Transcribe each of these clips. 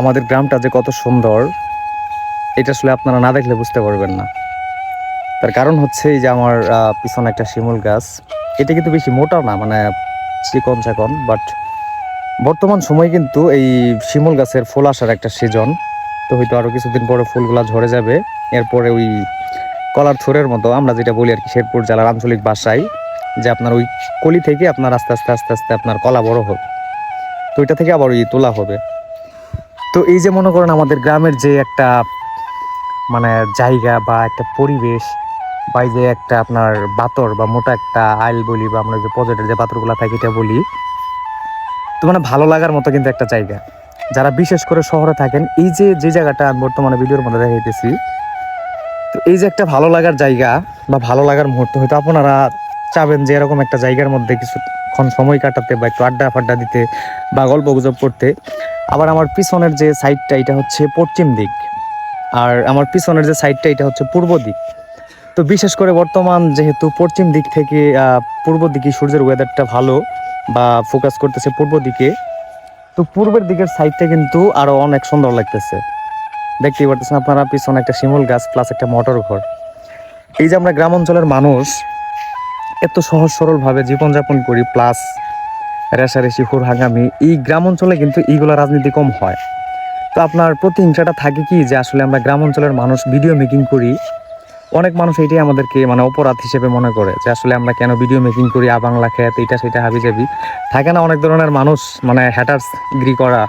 আমাদের গ্রামটা যে কত সুন্দর এটা আসলে আপনারা না দেখলে বুঝতে পারবেন না। তার কারণ হচ্ছে এই যে আমার পিছনে একটা শিমুল গাছ। এটা কিন্তু বেশি মোটা না, মানে চিকন চাকন, বাট বর্তমান সময় কিন্তু এই শিমুল গাছের ফুল আসার একটা সিজন। তো হয়তো আরো কিছুদিন পরে ফুলগুলা ঝরে যাবে। এরপরে ওই কলার থোরের মতো আমরা যেটা বলি আর কি শেরপুর জেলার আঞ্চলিক ভাষায়, যে আপনার ওই কলি থেকে আপনার আস্তে আস্তে আস্তে আস্তে আপনার কলা বড় হবে। তো ওইটা থেকে আবার ওই তোলা হবে। তো এই যে মনে করেন আমাদের গ্রামের যে একটা মানে জায়গা বা একটা পরিবেশ, বা এই যে একটা আপনার বাতর বা মোটা একটা আইল বলি, বা আমরা যে পজেটের যে পাথরগুলো থাকে এটা বলি, তো মানে ভালো লাগার মতো কিন্তু একটা জায়গা। যারা বিশেষ করে শহরে থাকেন, এই যে যে জায়গাটা আমি বর্তমানে ভিডিওর মধ্যে দেখাইতেছি, তো এই যে একটা ভালো লাগার জায়গা বা ভালো লাগার মুহূর্ত, হয়তো আপনারা চাবেন যে এরকম একটা জায়গার মধ্যে কিছুক্ষণ সময় কাটাতে বা একটু আড্ডা ফাড্ডা দিতে বা গল্প গুজব করতে। আবার আমার পিছনের যে সাইডটা এটা হচ্ছে পশ্চিম দিক, আর আমার পিছনের যে সাইডটা এটা হচ্ছে পূর্ব দিক। তো বিশেষ করে বর্তমান যেহেতু পশ্চিম দিক থেকে পূর্ব দিকে সূর্যের ওয়েদারটা ভালো বা ফোকাস করতেছে পূর্ব দিকে, তো পূর্বের দিকের সাইডটা কিন্তু আরো অনেক সুন্দর লাগতেছে। দেখতেই পারতেছেন আপনারা পিছনে একটা শিমুল গাছ প্লাস একটা মোটর ঘর। এই যে আমরা গ্রাম অঞ্চলের মানুষ এত সহজ সরল ভাবে জীবনযাপন করি, প্লাস রেশারেশি হুড়হাঙ্গামি, এই গ্রাম অঞ্চলে কিন্তু এইগুলো রাজনীতি কম হয়। তো আপনার প্রতিহিংসাটা থাকে কি, যে আসলে আমরা গ্রাম অঞ্চলের মানুষ ভিডিও মেকিং করি, অনেক মানুষ এটাই আমাদেরকে মানে অপরাধ হিসেবে মনে করে, যে আসলে আমরা কেন ভিডিও মেকিং করি, বাংলা খ্যাত এটা সেটা হাবি যাবি থাকে না। অনেক ধরনের মানুষ মানে হ্যাটার্স গিরি করা,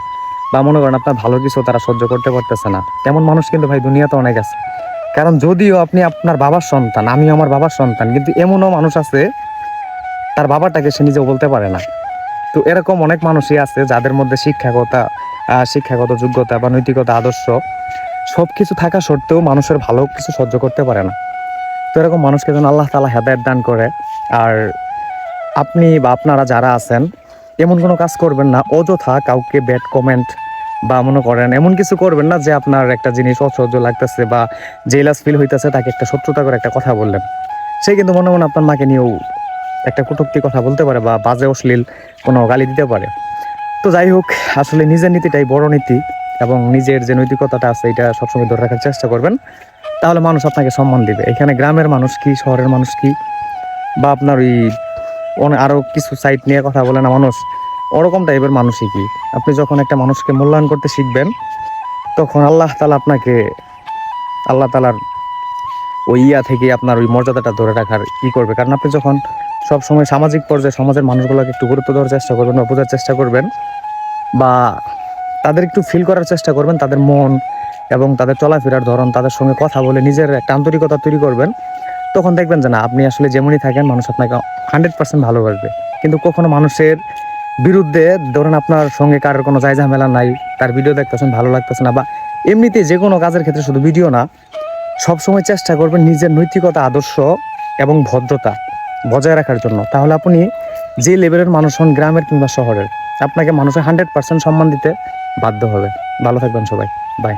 বা মনে করেন আপনার ভালো কিছু তারা সহ্য করতে পারতেছে না, তেমন মানুষ কিন্তু ভাই দুনিয়াতে অনেক আছে। কারণ যদিও আপনি আপনার বাবার সন্তান, আমি আমার বাবার সন্তান, কিন্তু এমনও মানুষ আছে তার বাবাটাকে সে নিজেও বলতে পারে না। তো এরকম অনেক মানুষই আছে যাদের মধ্যে শিক্ষাগত যোগ্যতা বা নৈতিকতা আদর্শ সব কিছু থাকা সত্ত্বেও মানুষের ভালো কিছু সহ্য করতে পারে না। তো এরকম মানুষকে যেন আল্লাহ তাআলা হেদায়েত দান করে। আর আপনি বা আপনারা যারা আছেন, এমন কোনো কাজ করবেন না অযথা কাউকে ব্যাড কমেন্ট, বা মনে করেন এমন কিছু করবেন না যে আপনার একটা জিনিস অসহ্য লাগতেছে বা জেলাস ফিল হইতেছে, তাকে একটা শত্রুতা করে একটা কথা বললেন, সে কিন্তু মনে মনে আপনার মাকে নিয়েও একটা কটূক্তি কথা বলতে পারে বা বাজে অশ্লীল কোনো গালি দিতে পারে। তো যাই হোক, আসলে নিজের নীতিটাই বড় নীতি, এবং নিজের যে নৈতিকতাটা আছে এটা সবসময় ধরে রাখার চেষ্টা করবেন, তাহলে মানুষ আপনাকে সম্মান দিবে। এখানে গ্রামের মানুষ কি, শহরের মানুষ কি, বা আপনার ওই আরো কিছু সাইট নিয়ে কথা বলে না মানুষ, ওরকম টাইপের মানুষই কি। আপনি যখন একটা মানুষকে মূল্যায়ন করতে শিখবেন, তখন আল্লাহ তাআলার ওই থেকে আপনার ওই মর্যাদাটা ধরে রাখার কি করবে। কারণ আপনি যখন সব সময় সামাজিক পর্যায়ে সমাজের মানুষগুলোকে একটু গুরুত্ব দেওয়ার চেষ্টা করবেন বা বোঝার চেষ্টা করবেন, বা তাদের একটু ফিল করার চেষ্টা করবেন, তাদের মন এবং তাদের চলাফেরার ধরন, তাদের সঙ্গে কথা বলে নিজের একটা আন্তরিকতা তৈরি করবেন, তখন দেখবেন যে না, আপনি আসলে যেমনই থাকেন মানুষ আপনাকে 100% ভালোবাসবে। কিন্তু কখনো মানুষের বিরুদ্ধে ধরেন আপনার সঙ্গে কারোর কোনো যায় ঝামেলা নাই, তার ভিডিও দেখতেছেন ভালো লাগতেছে না, বা এমনিতে যে কোনো কাজের ক্ষেত্রে শুধু ভিডিও না, সবসময় চেষ্টা করবেন নিজের নৈতিকতা আদর্শ এবং ভদ্রতা বজায় রাখার জন্য। তাহলে আপনি যে লেভেলের মানুষ হন, গ্রামের কিংবা শহরের, আপনাকে মানুষের 100% সম্মান দিতে বাধ্য হবে। ভালো থাকবেন সবাই, বাই।